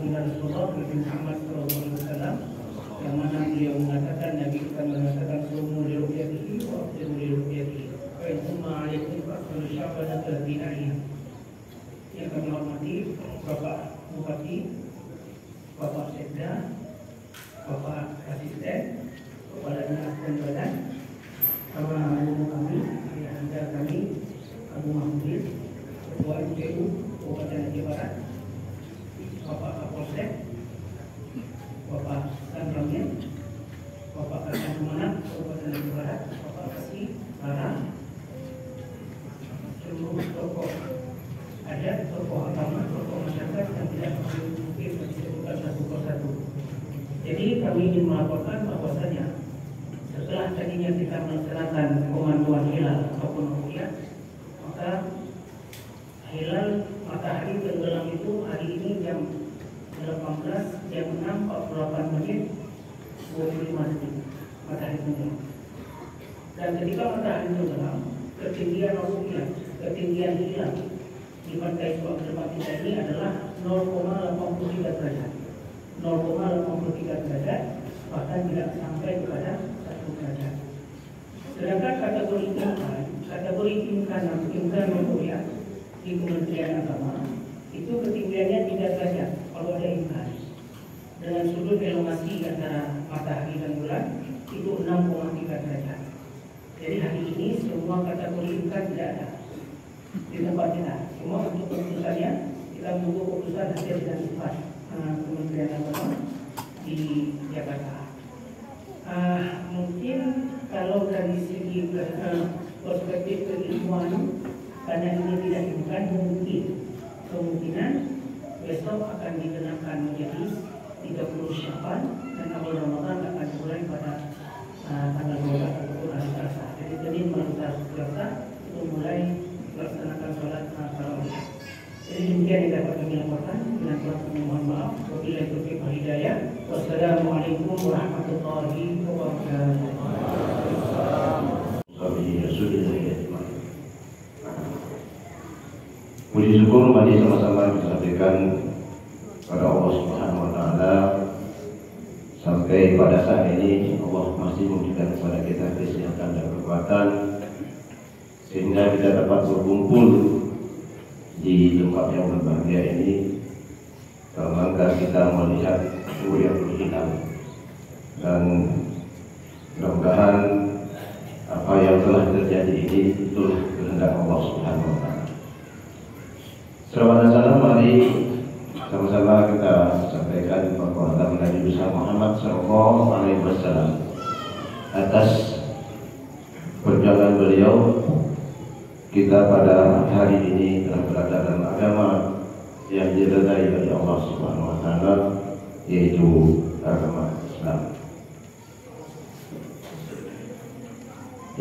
baginda Rasulullah Nabi Muhammad SAW, yang mana beliau mengatakan, Nabi kita mengatakan sumu li ru'yatihi wa afdiru li ru'yatihi wa intumma alaikum fa'khulu sya'bana terhadina'iyah. Yang kami hormati Bapak Bupati, Bapak Sekda, Bapak Asisten, Kepala Dinas dan Badan, para guru kami, ayah anda kami, Abu Mahmudin, Ketua MPU Kabupaten Aceh Barat, Bapak Kapolsek, Bapak Sandramin, Bapak Kasat Manap Kabupaten Aceh Barat, Bapak Kasih, para seluruh tokoh adat, tokoh agama, tokoh masyarakat yang tidak mungkin disebutkan satu persatu. Jadi kami ingin melaporkan bahwasanya setelah tadinya kita melaksanakan pemantuan hilal ataupun ru'yah, maka hilal matahari tenggelam itu hari ini jam 18, jam 6:48 menit 25 detik matahari tenggelam. Dan ketika matahari tenggelam, ketinggian ru'yah, ketinggian hilal di pantai Subak Demak kita ini adalah 0,83 derajat. 0,83 derajat, bahkan tidak sampai kepada 1 derajat. Sedangkan kategori imkan ru'yah di Kementerian Agama itu ketinggiannya 3 derajat kalau ada imkan. Dengan sudut elongasi antara matahari dan bulan itu 6,3 derajat. Jadi hari ini semua kategori imkan tidak ada di tempat kita. Semua untuk keputusannya kita menunggu keputusan hasil dan sifat Kementerian Agama di Jakarta. Mungkin kalau dari segi perspektif keilmuan, karena ini tidak imkan, kemungkinan besok akan dikenakan menjadi 30 Sya'ban dan awal Ramadan akan mulai pada tanggal 12 ataupun hari Selasa. Jadi Senin malam Selasa itu mulai melaksanakan sholat tarawih. Jadi demikian yang dapat kami laporkan. Dengan kami mohon maaf. Wabillahi taufiq wal hidayah. Wassalamualaikum warahmatullahi wabarakatuh. Puji syukur mari sama-sama kita sampaikan pada Allah Subhanahu wa taala. Sampai pada saat ini Allah masih memberikan kepada kita kesehatan dan kekuatan sehingga kita dapat berkumpul di tempat yang berbahagia ini dalam rangka kita melihat Ru'yatul Hilal. Dan mudah-mudahan apa yang telah terjadi ini itulah kehendak Allah Subhanahu wa taala. Selamat dan salam mari sama-sama kita sampaikan perkataan Nabi besar Muhammad sallallahu alaihi wasallam atas perjalanan beliau. Kita pada hari ini telah berada dalam agama yang diridai oleh Allah Subhanahu wa taala, yaitu agama Islam.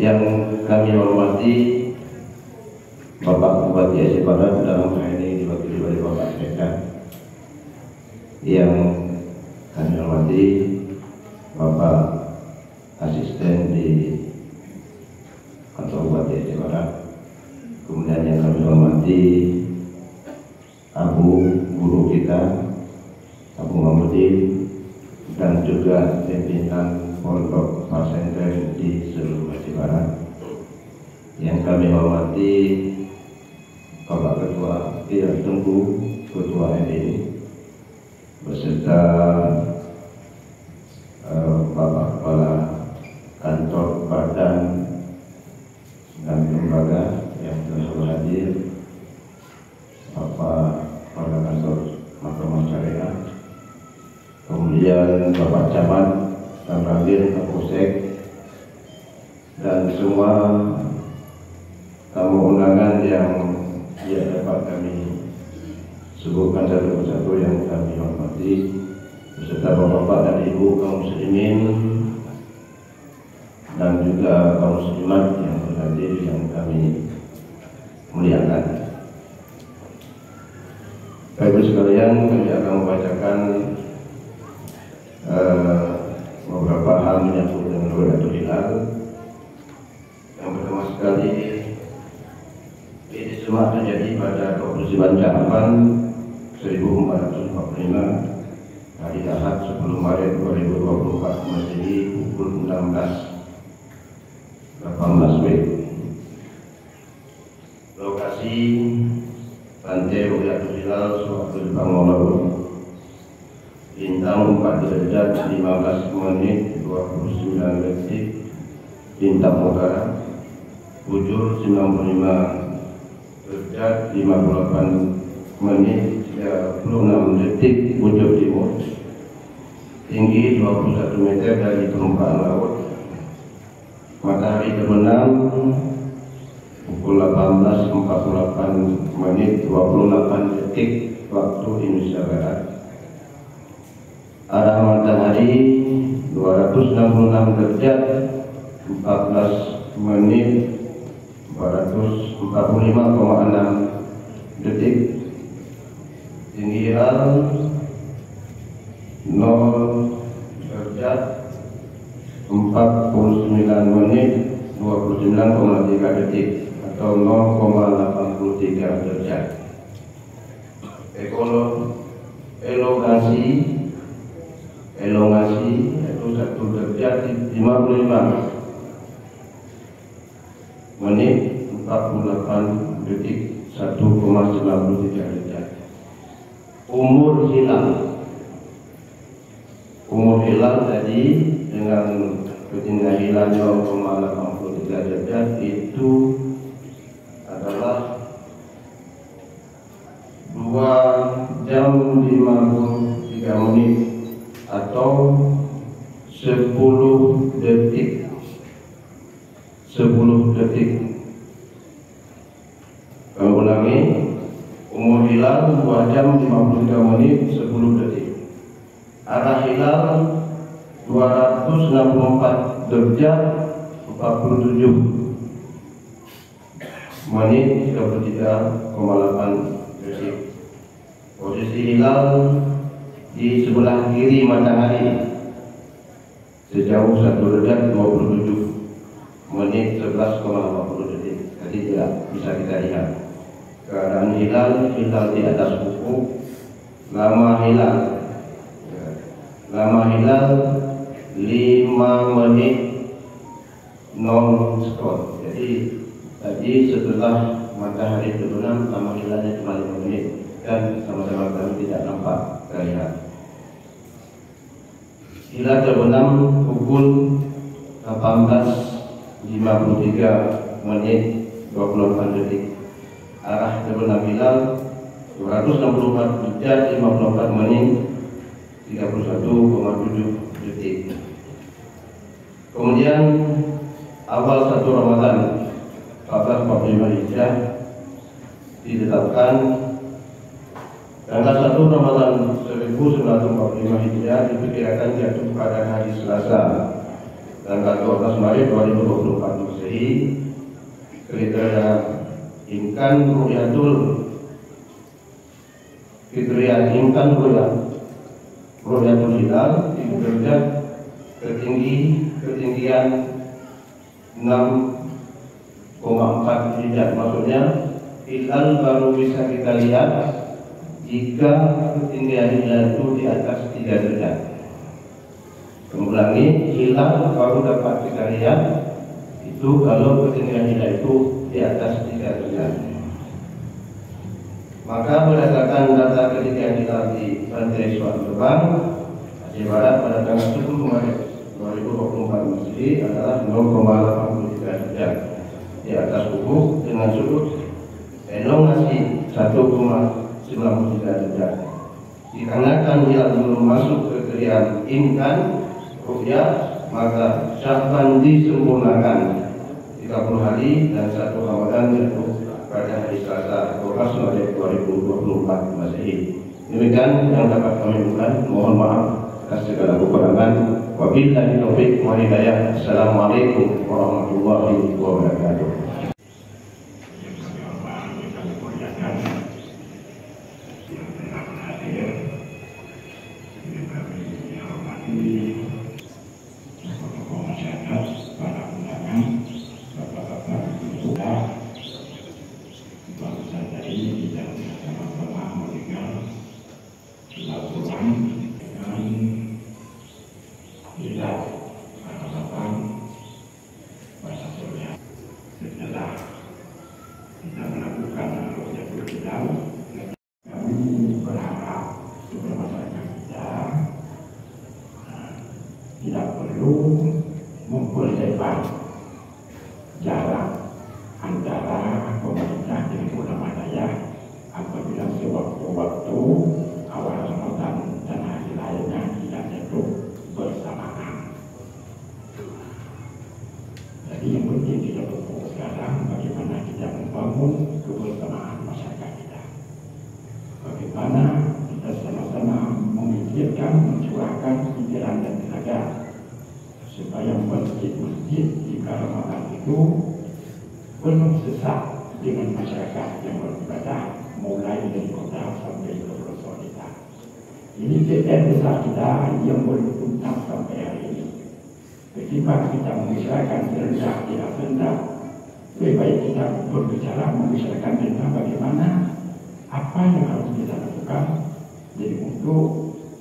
Yang kami hormati Bapak Bupati Aceh Barat, dalam hal ini diwakili oleh Bapak Sekda. Yang kami hormati Bapak Asisten di Kantor Bupati Aceh Barat. Kemudian yang kami hormati Abu guru kita Abu Mahmudin dan juga pimpinan pondok pesantren di seluruh Aceh Barat. Yang kami hormati Bapak Ketua Tidak Tengku, Ketua MPU beserta Bapak Kepala Kantor Badan dan Lembaga yang telah hadir, Bapak Kepala Kantor Mahkamah Syariah, kemudian Bapak Camat dan Ramil Kapolsek, dan semua tamu undangan yang dapat kami sebutkan satu persatu yang kami hormati, beserta bapak-bapak dan ibu kaum muslimin dan juga kaum muslimat yang berhadir yang kami muliakan. Bapak sekalian, kami akan membacakan beberapa hal menyangkut dengan Ru'yatul Hilal. Yang pertama sekali, ini semua terjadi pada 29 Sya'ban 1445 hari Ahad 10 Maret 2024 Masehi pukul 16.18 WIB. Lokasi Pantai Rukyatul Hilal Suwatul Bangolaun, bintang 4 derajat 15 menit 29 detik, bintang utara. Bujur 95 derajat 58 menit 36 detik bujur timur. Tinggi 21 meter dari permukaan laut. Matahari terbenam pukul 18.48 menit 28 detik waktu Indonesia Barat. Arah matahari 266 derajat 14 menit 445,6 detik. Tinggi hilal 0 derajat 49 menit 29,3 detik atau 0,83 derajat. Elongasi yaitu 1 derajat 55 menit 48 detik 1,93 derajat. Umur hilal tadi dengan ketinggian hilal 0,83 derajat itu adalah 2 jam 53 menit atau 10 detik. Kami ulangi, umur hilal 2 jam 53 menit 10 detik. Arah hilal 264 derajat 47 menit 33,8 detik. Posisi hilal di sebelah kiri matahari sejauh 1 derajat 27 menit 11,50 detik. Tadi tidak bisa kita lihat keadaan hilal di atas ufuk. Lama hilal 5 menit non-stop. Jadi tadi setelah matahari terbenam lama hilalnya cuma 5 menit dan sama-sama kami tidak nampak terlihat. Hilal terbenam pukul 18.53 menit 28 detik. Arah terbenam hilal 264 derajat 54 menit 31,7 detik. Kemudian awal 1 Ramadan 1445 Hijriah ditetapkan. Tanggal 1 Ramadan 1945 Hijriah diperkirakan jatuh pada hari Selasa tanggal 12 Maret 2024 Masehi. Kriteria imkan Rukyatul Hilal di derajat ketinggian 6,4 derajat. Maksudnya hilal baru bisa kita lihat jika ketinggian hilal itu di atas 3 derajat. Mengulangi, hilal baru dapat kita lihat itu kalau ketinggian hilal itu di atas 3 derajat. Maka berdasarkan data ketinggian hilal di Pantai Suwatul Aceh Barat pada tanggal 10 Maret 2024 Masehi adalah 0,83 derajat di atas ufuk dengan sudut elongasi 1,93 derajat. Dikarenakan hilal belum masuk kriteria imkan rukyah, maka Sya'ban disempurnakan 30 hari dan 1 Ramadan jatuh pada hari Selasa 12 Maret 2024 Masehi. Demikian yang dapat kami lakukan. Mohon maaf atas segala kekurangan. Wabillahi taufiq wal hidayah. Assalamualaikum warahmatullahi wabarakatuh. silaturahmi dengan tidak harapan pada surya. Setelah kita melakukan Ruqyatul Hilal, kami berharap supaya masyarakat kita tidak perlu memperlebar jarak antara pemerintah dengan ulama daerah apabila sewaktu-waktu awal Ramadan dan hari lainnya tidak duduk bersamaan. Jadi yang penting kita berfokus sekarang bagaimana kita membangun kebersamaan masyarakat kita. Bagaimana kita sama-sama memikirkan, mencurahkan pikiran dan tenaga supaya masjid-masjid di Ramadan itu penuh sesak dengan masyarakat yang beribadah mulai dari kota sampai ke pelosok desa. Ini PR besar kita yang belum tuntas sampai hari ini. Ketimbang kita membicarakan serendah tidak serendah, lebih baik kita berbicara membicarakan tentang bagaimana apa yang harus kita lakukan jadi untuk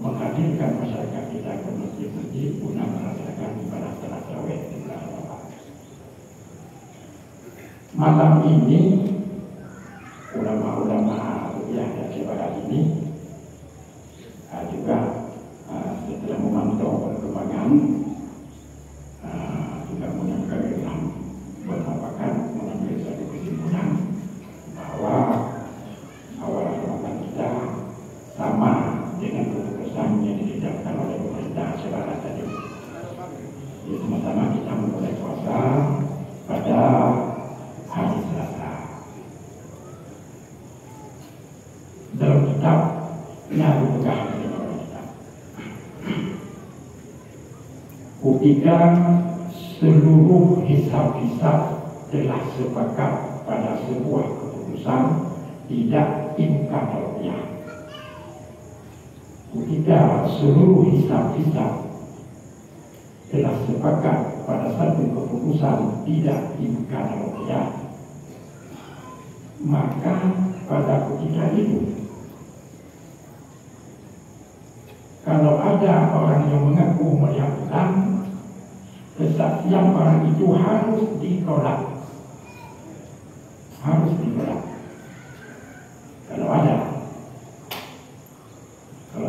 menghadirkan masyarakat kita ke masjid-masjid guna melaksanakan ibadah salat tarawih di bulan Ramadan. Malam ini ulama-ulama ruqyah dan ibadah ini juga setelah memantau perkembangan juga menyampaikan berpapakan mengambil satu kesimpulan bahwa awal Ramadan kita sama dengan keputusan yang ditetapkan oleh pemerintah secara tadi. Jadi sama-sama kita memulai puasa pada hari Selasa. Dalam kitab Nyaru Pegang ketika seluruh hisab-hisab telah sepakat pada sebuah keputusan tidak imkan ruqyah. Ketika seluruh hisab-hisab telah sepakat pada satu keputusan tidak imkan ruqyah, maka pada ketika itu kalau ada orang yang mengaku melihat bulan, kesaksian orang itu harus ditolak. Harus ditolak. Kalau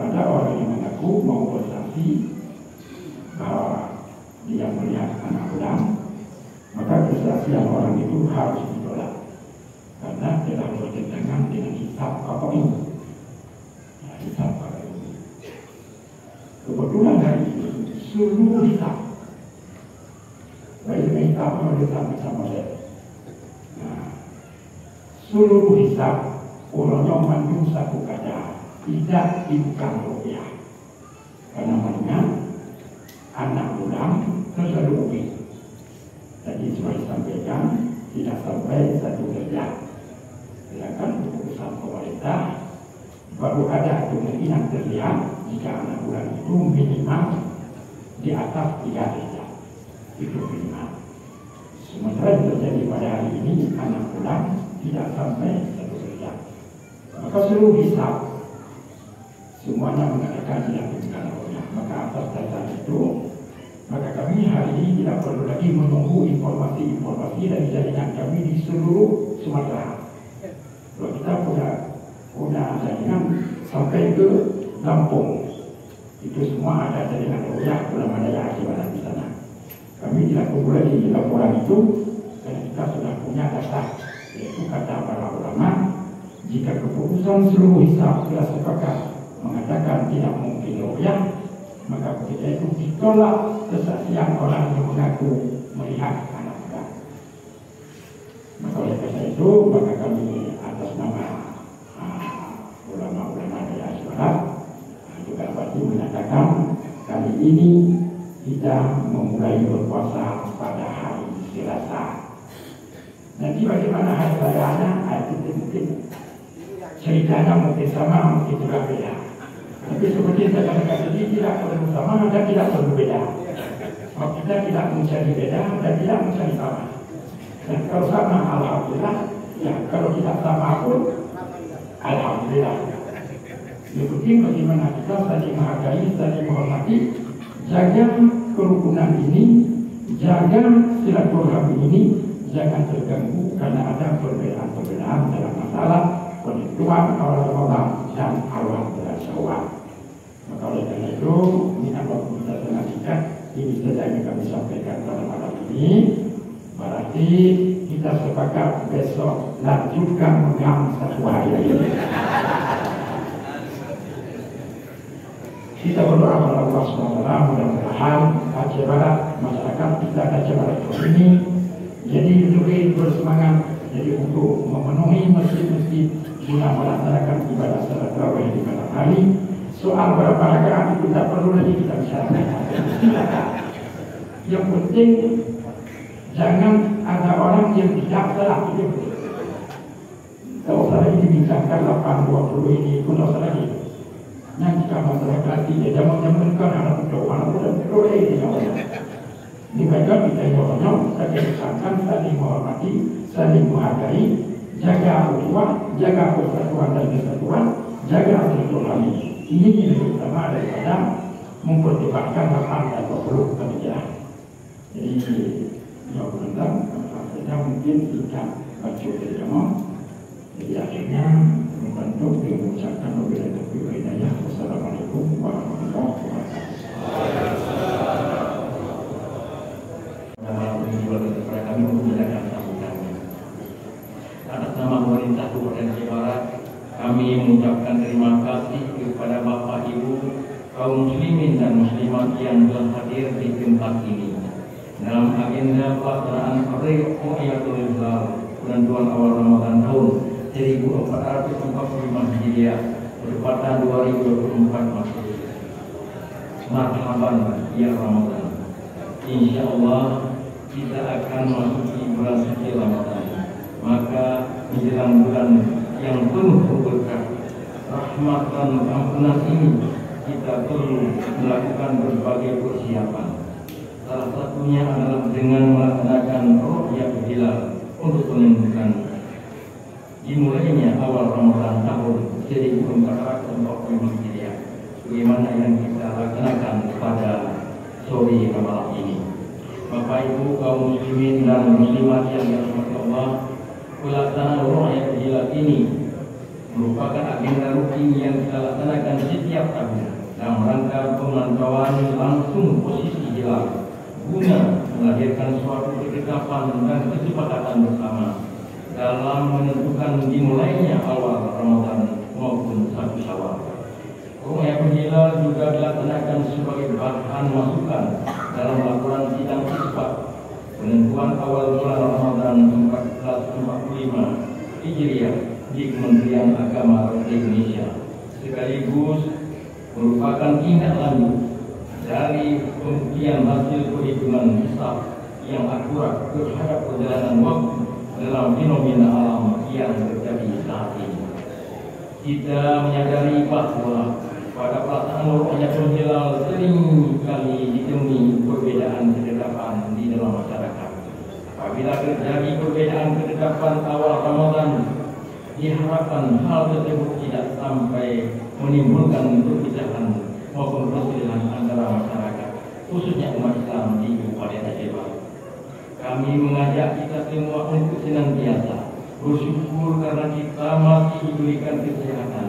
ada orang yang mengaku mau bersaksi bahwa dia melihat anak bulan, maka kesaksian orang itu harus ditolak. Karena telah bertentangan dengan hisab apa ini. Hisab apa ini. Kebetulan hari ini seluruh hisab, baik hisab bersama saya. Seluruh hisab orang yang mengandung satu kata tidak imkan ruqyah. Karena mengingat anak bulan terlalu ubi. Tadi sudah disampaikan tidak sampai satu derajat. Sedangkan keputusan pemerintah baru ada kemungkinan terlihat jika anak bulan itu minimal di atas 3 derajat. Itu minimal. Sementara yang terjadi pada hari ini anak bulan tidak sampai 1 derajat. Maka seluruh hisab semuanya mengatakan tidak imkan ruqyah. Maka atas dasar itu, maka kami hari ini tidak perlu lagi menunggu informasi-informasi dari jaringan kami di seluruh Sumatera. Kalau kita punya jaringan sampai ke Lampung, itu semua ada jaringan ruqyah ulama daerah ibadah di sana. Kami tidak perlu lagi laporan itu, karena kita sudah punya data, yaitu kata para ulama, jika keputusan seluruh hisab telah sepakat mengatakan tidak mungkin ruqyah, maka ketika itu ditolak kesaksian orang yang mengaku melihat anak bulan. Maka oleh karena itu, maka kami atas nama ulama-ulama daerah Sumatera juga pasti menyatakan kali ini kita memulai berpuasa pada hari Selasa. Nanti bagaimana hari rayanya, itu mungkin ceritanya mungkin sama, mungkin juga beda. Tapi seperti yang saya katakan tadi, tidak perlu sama dan tidak perlu beda. Kita tidak mencari beda dan tidak mencari sama. Dan kalau sama, alhamdulillah. Ya, kalau tidak sama pun, alhamdulillah. Yang penting bagaimana kita saling menghargai, saling menghormati, jaga kerukunan ini, jaga silaturahmi ini, jangan terganggu karena ada perbedaan-perbedaan dalam masalah penentuan awal Ramadan dan awal bulan Syawal. Maka oleh karena itu, ini apa kita sangat singkat, ini saja yang kami sampaikan pada malam ini. Berarti kita sepakat besok lanjutkan megang satu hari ini. Kita berdoa kepada Allah SWT, mudah-mudahan Aceh Barat, masyarakat kita Aceh Barat ini jadi lebih bersemangat, jadi untuk memenuhi masjid-masjid guna melaksanakan ibadah salat tarawih di malam hari. Soal berapa rakaat itu tidak perlu lagi kita bicarakan. Yang penting jangan ada orang yang tidak salah itu. Kalau salah ini dibincangkan 8:20 ini pun tak salah lagi. Yang jika masyarakat tidak jaman-jaman kan anak muda beroleh di awalnya. Ini mereka kita jawabnya saling disangkan, saling menghormati, saling menghargai, jaga ukhuwah, jaga persatuan dan kesatuan, jaga silaturahmi. Ini lebih utama daripada memperdebatkan hal dan perlu pemikiran. Jadi mudah-mudahan kita mungkin tidak baca dari jamaah. Jadi akhirnya membantu mengucapkan wabillahi taufiq wal hidayah. Wassalamualaikum warahmatullahi wabarakatuh. Kepada kami memudahkan sambutannya. Atas nama pemerintah Kabupaten Aceh Barat, kami mengucapkan terima kasih kepada Bapak Ibu kaum muslimin dan muslimat yang telah hadir di tempat ini dalam agenda pelaksanaan Ramadan Hilal penentuan awal Ramadan tahun 1445 Hijriah bertepatan 2024 Masehi. Marhaban ya Ramadan. Insya Allah kita akan memasuki bulan suci Ramadan. Maka menjelang bulan yang penuh berkah, rahmat dan ampunan ini kita perlu melakukan berbagai persiapan. Salah satunya adalah dengan melaksanakan ru'yah hilal untuk menentukan dimulainya awal Ramadan tahun 1445 Hijriah. Bagaimana yang kita laksanakan pada sore malam ini. Bapak Ibu kaum muslimin dan muslimat yang dirahmati Allah, pelaksanaan ru'yah hilal ini merupakan agenda rutin yang kita laksanakan setiap tahun dalam rangka pemantauan langsung posisi hilal guna melahirkan suatu ketetapan dan kesepakatan bersama dalam menentukan dimulainya awal Ramadan maupun 1 Syawal. Ru'yah hilal juga dilaksanakan sebagai bahan masukan dalam laporan sidang isbat penentuan awal bulan Ramadan 1445 Hijriah di Kementerian Agama Republik Indonesia, sekaligus merupakan tindak lanjut dari pembuktian hasil perhitungan hisab yang akurat terhadap perjalanan waktu dalam fenomena alam yang terjadi saat ini. Kita menyadari bahwa pada pelaksanaan ru'yah hilal sering kali ditemui perbedaan ketetapan di dalam masyarakat. Apabila terjadi perbedaan ketetapan awal Ramadan, diharapkan hal tersebut tidak sampai menimbulkan perpecahan maupun perselisihan antara masyarakat, khususnya umat Islam di Kabupaten Aceh Barat. Kami mengajak kita semua untuk senantiasa bersyukur karena kita masih diberikan kesehatan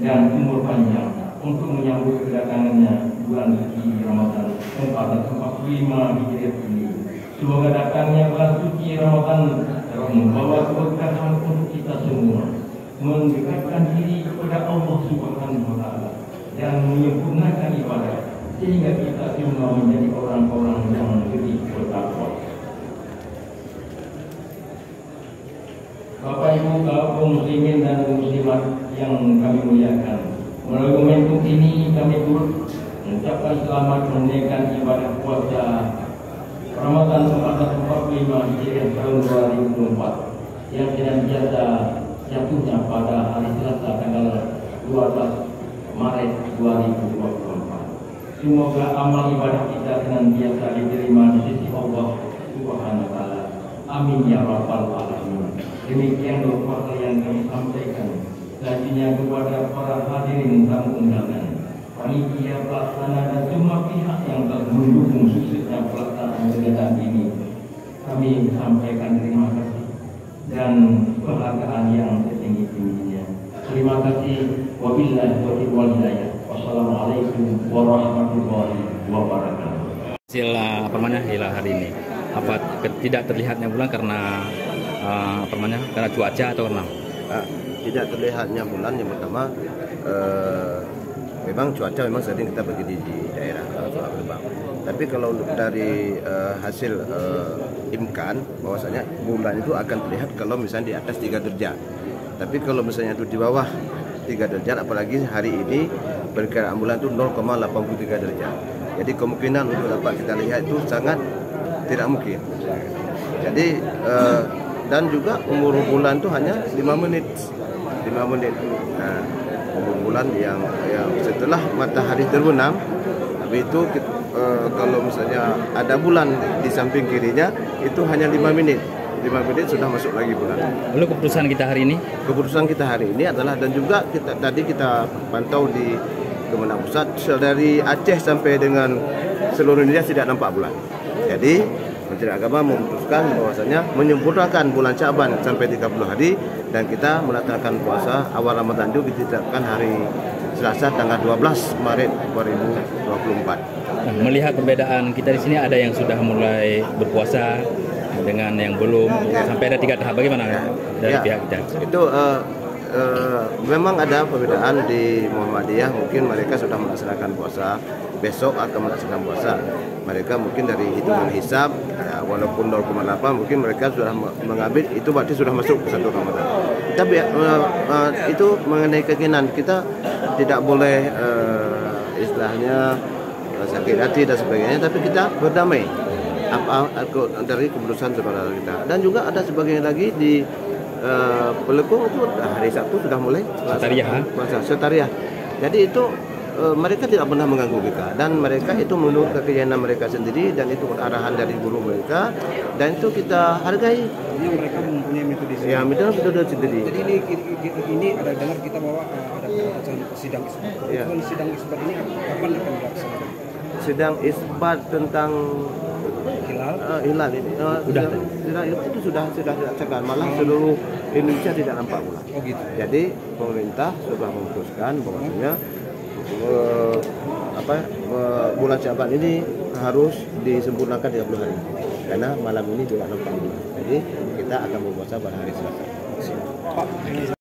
dan umur panjang untuk menyambut kedatangannya bulan suci Ramadan 1445 Hijriah ini. Semoga datangnya bulan suci Ramadan membawa keberkahan untuk kita semua, mendekatkan diri kepada Allah Subhanahu wa Ta'ala dan menyempurnakan ibadah sehingga kita semua menjadi orang-orang yang lebih bertakwa. Bapak Ibu kaum muslimin dan muslimat yang kami muliakan, melalui momentum ini kami turut mengucapkan selamat menunaikan ibadah puasa Ramadan 1445 Hijriah tahun 2024 yang senantiasa jatuhnya pada hari Selasa tanggal 12 Maret 2024. Semoga amal ibadah kita senantiasa diterima di sisi Allah Subhanahu wa Ta'ala. Amin ya rabbal alamin. Demikian doa yang kami sampaikan. Selanjutnya kepada para hadirin tamu undangan, panitia pelaksana dan semua pihak yang telah mendukung suksesnya pelaksanaan kegiatan ini, kami sampaikan terima kasih dan penghargaan yang setinggi-tingginya. Terima kasih. Wabillahi taufiq wal hidayah. Wassalamualaikum warahmatullahi wabarakatuh. Hasil hilal hari ini, apa tidak terlihatnya bulan karena karena cuaca atau karena? Tidak terlihatnya bulan yang pertama, memang cuaca memang sering kita pergi di daerah Lebak. Tapi kalau dari hasil imkan, bahwasanya bulan itu akan terlihat kalau misalnya di atas 3 derajat. Tapi kalau misalnya itu di bawah 3 derajat, apalagi hari ini perkiraan bulan itu 0,83 derajat. Jadi kemungkinan untuk dapat kita lihat itu sangat tidak mungkin. Jadi dan juga umur bulan itu hanya 5 menit. 5 menit. Nah, umur bulan yang setelah matahari terbenam, habis itu kalau misalnya ada bulan di samping kirinya, itu hanya 5 menit. 5 menit sudah masuk lagi bulan. Lalu keputusan kita hari ini? Keputusan kita hari ini adalah, dan juga tadi kita pantau di Kemenang Pusat, dari Aceh sampai dengan seluruh Indonesia tidak nampak bulan. Jadi Menteri Agama memutuskan bahwasanya menyempurnakan bulan Syaban sampai 30 hari, dan kita melaksanakan puasa awal Ramadan itu ditetapkan hari Selasa tanggal 12 Maret 2024. Nah, melihat perbedaan kita di sini, ada yang sudah mulai berpuasa dengan yang belum, sampai ada 3 tahap. Bagaimana dari pihak kita? Itu memang ada perbedaan di Muhammadiyah. Mungkin mereka sudah melaksanakan puasa, besok akan melaksanakan puasa. Mereka mungkin dari hitungan hisab, ya, walaupun 0,8, mungkin mereka sudah mengambil itu berarti sudah masuk ke 1 Ramadan. Tapi itu mengenai keinginan kita, tidak boleh istilahnya sakit hati dan sebagainya, tapi kita berdamai dari keputusan saudara kita. Dan juga ada sebagainya lagi di Pelekung itu hari Sabtu sudah mulai puasa Setariah. Jadi itu mereka tidak pernah mengganggu kita, dan mereka itu menurut keyakinan mereka sendiri, dan itu arahan dari guru mereka, dan itu kita hargai. Jadi mereka mempunyai metode sendiri. Ya, metode sendiri. Jadi ini ada dengar kita bahwa ada sidang isbat. Ya. Sidang isbat ini kapan akan dilaksanakan? Sidang isbat tentang hilal ini itu sudah dilaksanakan, malah seluruh Indonesia tidak nampak bulan. Oh gitu. Jadi pemerintah sudah memutuskan bahwasanya bulan Syaban ini harus disempurnakan 30 hari, karena malam ini juga nampak bulan. Jadi kita akan berpuasa pada hari Selasa.